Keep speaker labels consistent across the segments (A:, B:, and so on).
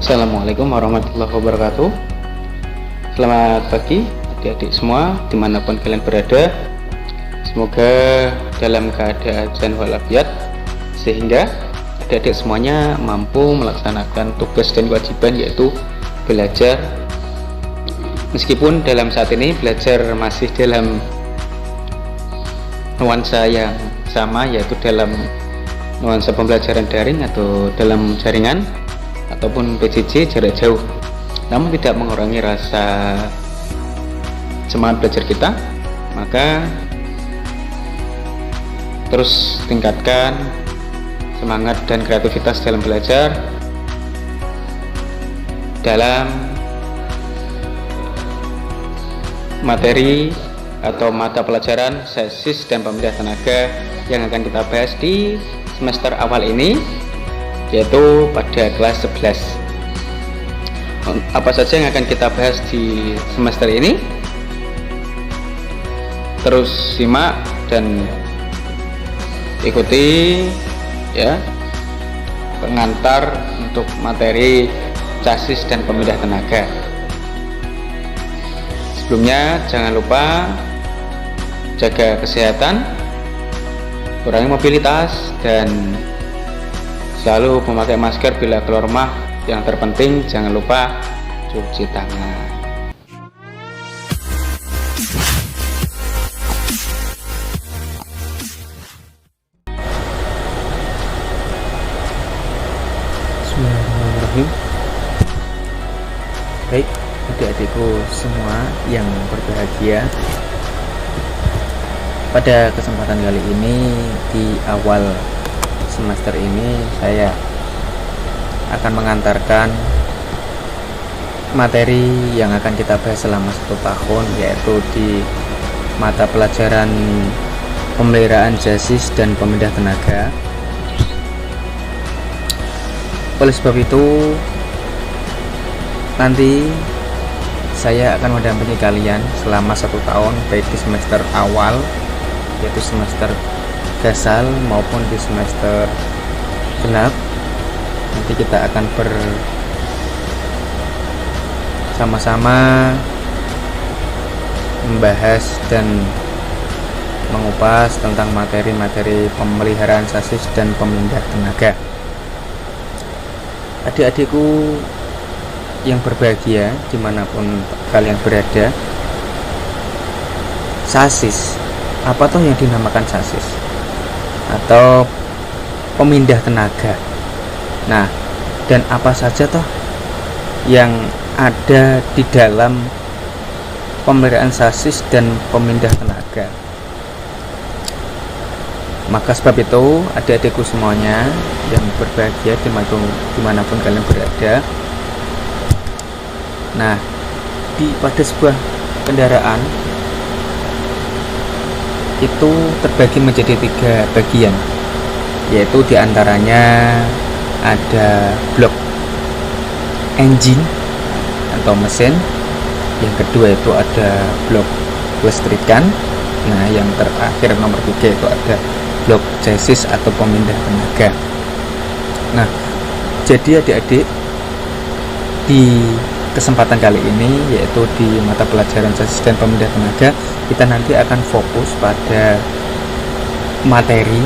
A: Assalamualaikum warahmatullahi wabarakatuh. Selamat pagi adik-adik semua dimanapun kalian berada. Semoga dalam keadaan sehat walafiat sehingga adik-adik semuanya mampu melaksanakan tugas dan kewajiban, yaitu belajar. Meskipun dalam saat ini belajar masih dalam nuansa yang sama, yaitu dalam nuansa pembelajaran daring atau dalam jaringan ataupun PJJ jarak jauh, namun tidak mengurangi rasa semangat belajar kita. Maka terus tingkatkan semangat dan kreativitas dalam belajar dalam materi atau mata pelajaran sasis dan pemindah tenaga yang akan kita bahas di semester awal ini, yaitu pada kelas 11. Apa saja yang akan kita bahas di semester ini? Terus simak dan ikuti ya pengantar untuk materi sasis dan pemindah tenaga. Sebelumnya jangan lupa jaga kesehatan, kurangi mobilitas, dan selalu memakai masker bila keluar rumah. Yang terpenting jangan lupa cuci tangan. Bismillahirrahmanirrahim. Baik, adik-adikku semua yang berbahagia, pada kesempatan kali ini di awal semester ini saya akan mengantarkan materi yang akan kita bahas selama 1 tahun, yaitu di mata pelajaran pemeliharaan sasis dan pemindah tenaga. Oleh sebab itu nanti saya akan mendampingi kalian selama 1 tahun, baik di semester awal yaitu semester gasal maupun di semester genap. Nanti kita akan bersama-sama membahas dan mengupas tentang materi-materi pemeliharaan sasis dan pemindah tenaga. Adik-adikku yang berbahagia dimanapun kalian berada, sasis, apa toh yang dinamakan sasis atau pemindah tenaga? Nah, dan apa saja toh yang ada di dalam pemeliharaan sasis dan pemindah tenaga? Maka sebab itu adik-adikku semuanya yang berbahagia dimanapun kalian berada, nah, pada sebuah kendaraan itu terbagi menjadi 3 bagian, yaitu diantaranya ada blok engine atau mesin, yang kedua itu ada blok kelistrikan, nah yang terakhir nomor 3 itu ada blok chassis atau pemindah tenaga. Nah, jadi adik-adik, di kesempatan kali ini yaitu di mata pelajaran sasis dan pemindah tenaga, kita nanti akan fokus pada materi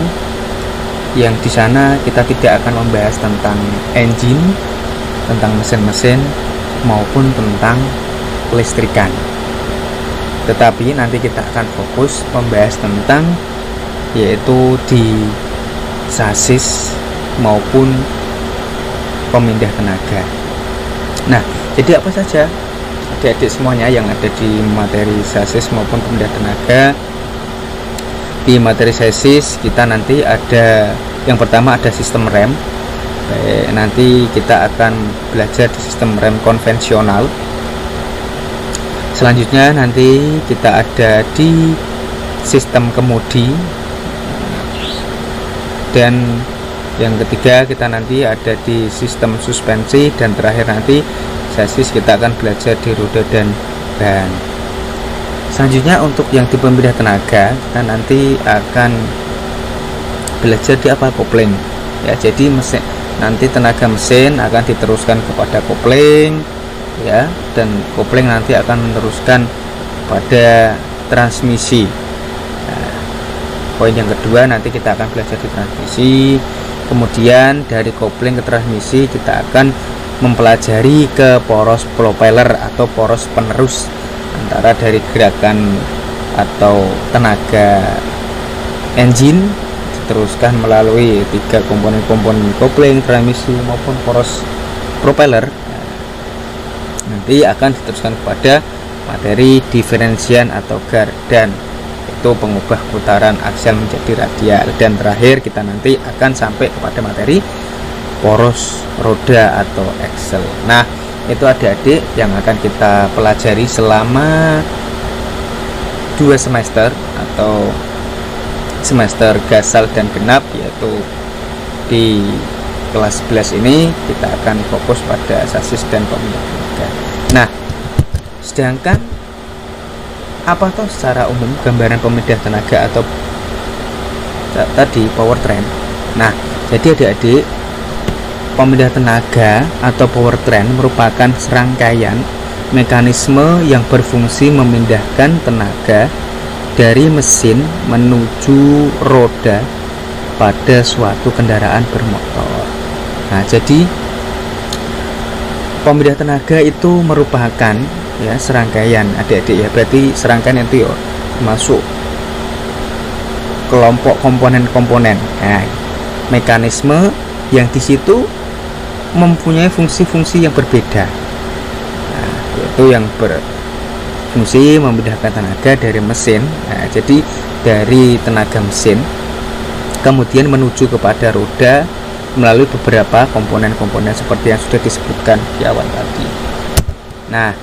A: yang di sana kita tidak akan membahas tentang engine, tentang mesin-mesin maupun tentang kelistrikan. Tetapi nanti kita akan fokus membahas tentang yaitu di sasis maupun pemindah tenaga. Nah, jadi apa saja adik-adik semuanya yang ada di materi sasis maupun pemindah tenaga? Di materi sasis kita nanti ada, yang pertama ada sistem rem. Nanti kita akan belajar di sistem rem konvensional. Selanjutnya nanti kita ada di sistem kemudi. Dan yang ketiga kita nanti ada di sistem suspensi, dan terakhir nanti sasis kita akan belajar di roda dan ban. Selanjutnya untuk yang di pemindah tenaga, kita nanti akan belajar di apa, kopling ya. Jadi nanti tenaga mesin akan diteruskan kepada kopling ya, dan kopling nanti akan meneruskan pada transmisi. Nah, poin yang kedua nanti kita akan belajar di transmisi. Kemudian dari kopling ke transmisi kita akan mempelajari ke poros propeller atau poros penerus antara dari gerakan atau tenaga engine diteruskan melalui 3 komponen-komponen kopling, transmisi maupun poros propeller. Nanti akan diteruskan kepada materi diferensian atau gardan, itu pengubah putaran aksial menjadi radial, dan terakhir kita nanti akan sampai kepada materi poros roda atau axle. Nah, itu adik-adik yang akan kita pelajari selama 2 semester atau semester gasal dan genap, yaitu di kelas 11 ini kita akan fokus pada sasis dan pemindah tenaga. Nah, sedangkan apa toh secara umum gambaran pemindah tenaga atau tadi powertrain. Nah, jadi adik-adik, pemindah tenaga atau powertrain merupakan serangkaian mekanisme yang berfungsi memindahkan tenaga dari mesin menuju roda pada suatu kendaraan bermotor. Nah, jadi pemindah tenaga itu merupakan ya serangkaian adik-adik ya, berarti serangkaian itu ya masuk kelompok komponen-komponen. Nah, mekanisme yang di situ mempunyai fungsi-fungsi yang berbeda. Nah, yaitu yang berfungsi memindahkan tenaga dari mesin. Nah, jadi dari tenaga mesin kemudian menuju kepada roda melalui beberapa komponen-komponen seperti yang sudah disebutkan di awal tadi. Nah,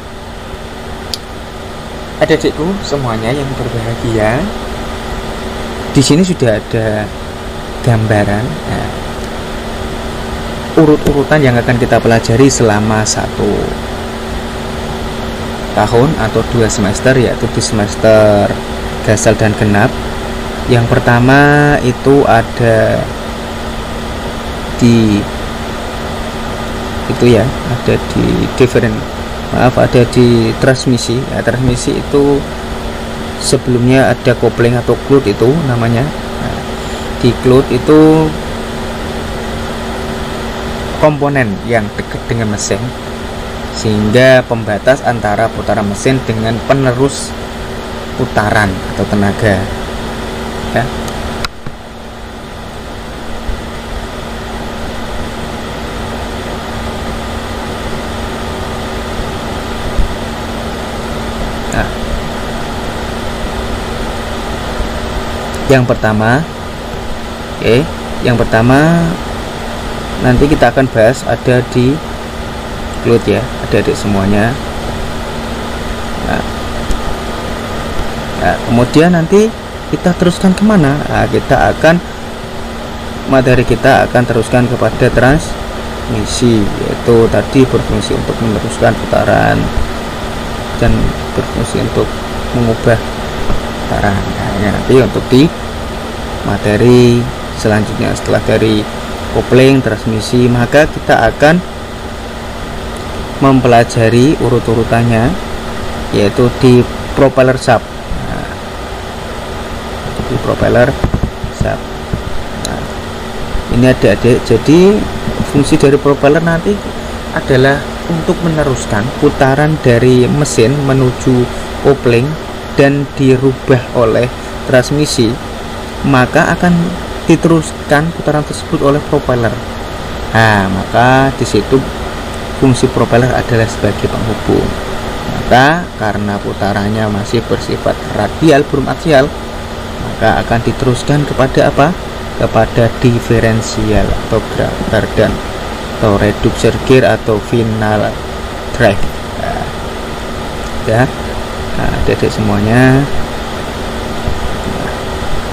A: adik-adikku semuanya yang berbahagia, di sini sudah ada gambaran urut-urutan yang akan kita pelajari selama 1 tahun atau 2 semester, yaitu di semester gasal dan genap. Yang pertama itu ada di ada di transmisi ya. Transmisi itu sebelumnya ada kopling atau cloud itu namanya. Nah, di cloud itu komponen yang dekat dengan mesin, sehingga pembatas antara putaran mesin dengan penerus putaran atau tenaga ya. Nah, yang pertama nanti kita akan bahas ada di cloud ya, adik-adik semuanya. Nah, kemudian nanti kita teruskan kemana? Nah, materi kita akan teruskan kepada transmisi, yaitu tadi berfungsi untuk meneruskan putaran dan berfungsi untuk mengubah putaran. Nah, nanti untuk di materi selanjutnya setelah dari kopling, transmisi, maka kita akan mempelajari urut-urutannya, yaitu di propeller shaft. Nah, di propeller shaft. Nah, ini adik-adik, jadi fungsi dari propeller nanti adalah untuk meneruskan putaran dari mesin menuju kopling dan dirubah oleh transmisi, maka akan diteruskan putaran tersebut oleh propeller. Nah, maka di situ fungsi propeller adalah sebagai penghubung. Maka karena putarannya masih bersifat radial belum aksial, maka akan diteruskan kepada apa? Kepada diferensial atau gardan atau reducer gear atau final drive. Nah, ya. Nah, adik-adik semuanya,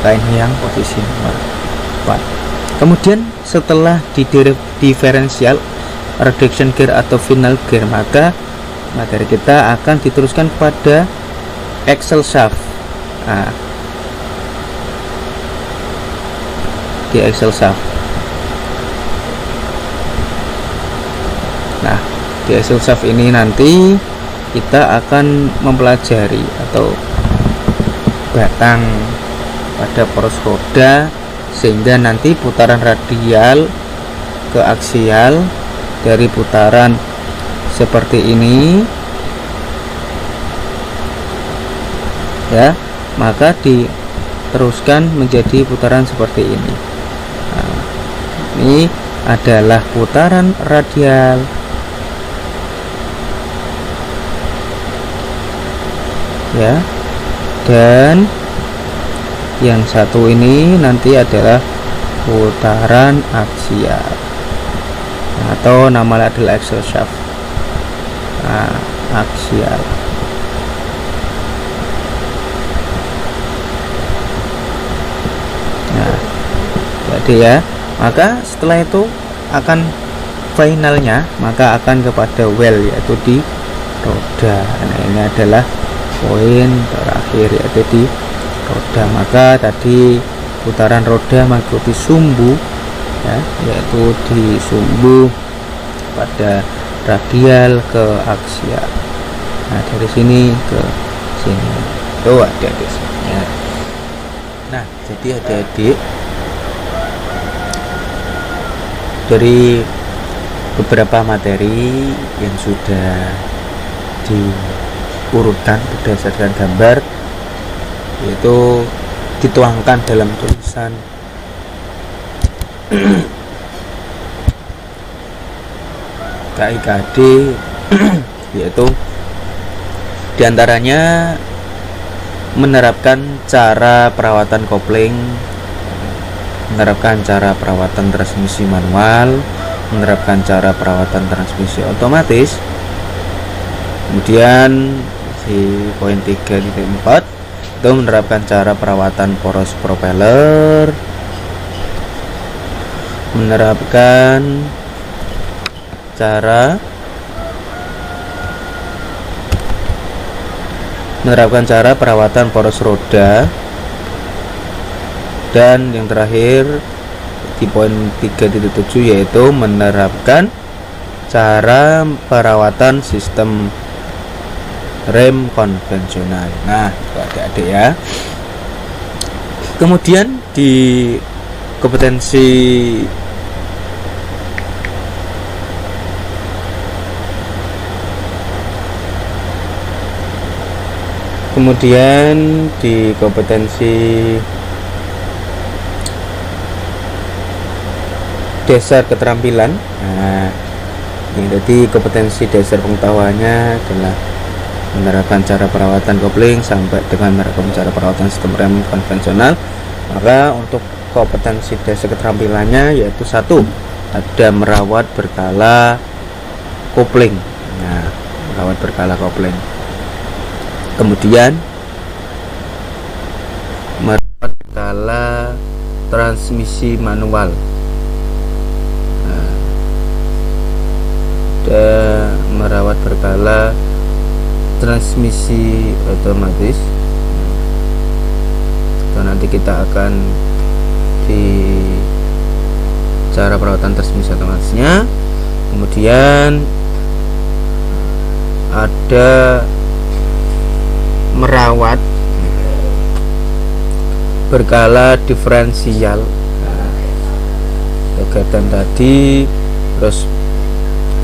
A: lain yang posisi nomor 4. Kemudian setelah di diferensial, reduction gear atau final gear, maka materi kita akan diteruskan pada axle shaft. Nah, di axle shaft. Nah, di hasil shaft ini nanti kita akan mempelajari atau batang pada poros roda, sehingga nanti putaran radial ke aksial dari putaran seperti ini ya, maka diteruskan menjadi putaran seperti ini. Nah, ini adalah putaran radial ya, dan yang satu ini nanti adalah putaran aksial atau namanya adalah axial shaft. Nah, aksial. Nah, jadi ya, maka setelah itu akan finalnya maka akan kepada well, yaitu di roda. Nah, ini adalah poin terakhir, yaitu di roda. Maka tadi putaran roda mengikuti sumbu ya, yaitu di sumbu pada radial ke aksial. Nah, dari sini ke sini itu adik-adik semuanya. Nah, jadi adik-adik, dari beberapa materi yang sudah diurutkan berdasarkan gambar, yaitu dituangkan dalam tulisan KIKD, yaitu diantaranya menerapkan cara perawatan kopling, menerapkan cara perawatan transmisi manual, menerapkan cara perawatan transmisi otomatis. Kemudian di poin 3.4 itu menerapkan cara perawatan poros propeller, menerapkan cara perawatan poros roda, dan yang terakhir di poin 3.7 yaitu menerapkan cara perawatan sistem rem konvensional. Nah, itu adik-adik ya. Kemudian di kompetensi dasar keterampilan. Nah, ini jadi kompetensi dasar pengetahuannya adalah menerapkan cara perawatan kopling sampai dengan menerapkan cara perawatan sistem rem konvensional. Maka untuk kompetensi dasar keterampilannya yaitu 1, ada merawat berkala kopling. Nah, merawat berkala kopling. Kemudian merawat berkala transmisi manual. Nah, ada merawat berkala transmisi otomatis. Itu nanti kita akan di cara perawatan transmisi otomatisnya. Kemudian ada merawat berkala diferensial. Kegiatan tadi, terus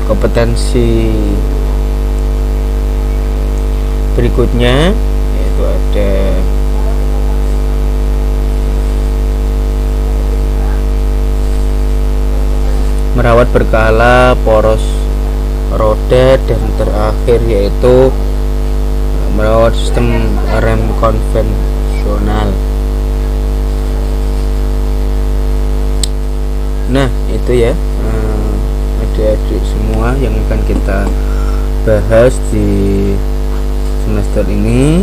A: kompetensi berikutnya yaitu ada merawat berkala poros roda, dan terakhir yaitu merawat sistem rem konvensional. Nah, itu ya adik-adik semua yang akan kita bahas di semester ini.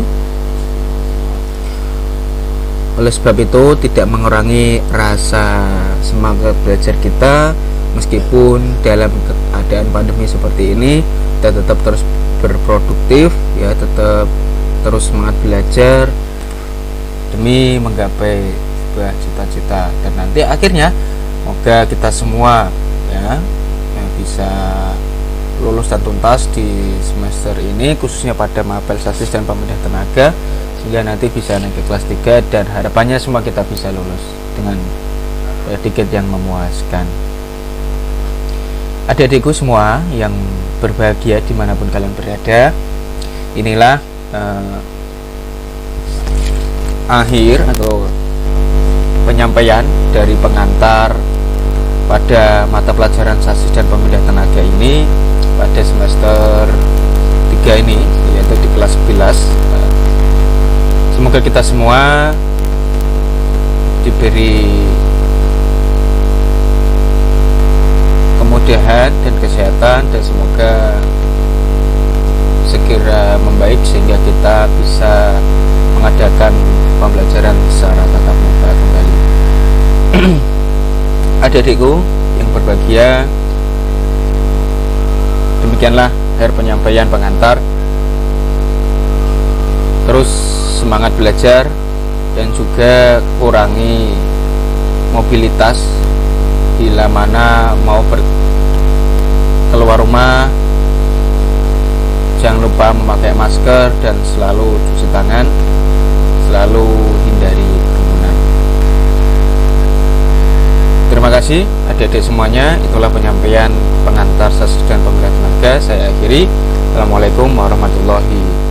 A: Oleh sebab itu tidak mengurangi rasa semangat belajar kita, meskipun dalam keadaan pandemi seperti ini kita tetap terus berproduktif ya, tetap terus semangat belajar demi menggapai sebuah cita-cita, dan nanti akhirnya semoga kita semua ya yang bisa lulus dan tuntas di semester ini, khususnya pada mapel sasis dan pemindah tenaga, sehingga nanti bisa naik ke kelas 3 dan harapannya semua kita bisa lulus dengan tiket yang memuaskan. Adik-adikku semua yang berbahagia dimanapun kalian berada, inilah akhir atau penyampaian dari pengantar pada mata pelajaran sasis dan pemindah tenaga ini pada semester 3 ini, yaitu di kelas 11. Semoga kita semua diberi kemudahan dan kesehatan, dan semoga segera membaik sehingga kita bisa mengadakan pembelajaran secara tatap muka kembali. Adik-adikku yang berbahagia, demikianlah akhir penyampaian pengantar. Terus semangat belajar dan juga kurangi mobilitas bila mana mau keluar rumah. Jangan lupa memakai masker dan selalu cuci tangan, selalu hindari kerumunan. Terima kasih adik-adik semuanya. Itulah penyampaian pengantar sasis dan pemindah tenaga. Saya akhiri. Assalamualaikum warahmatullahi wabarakatuh.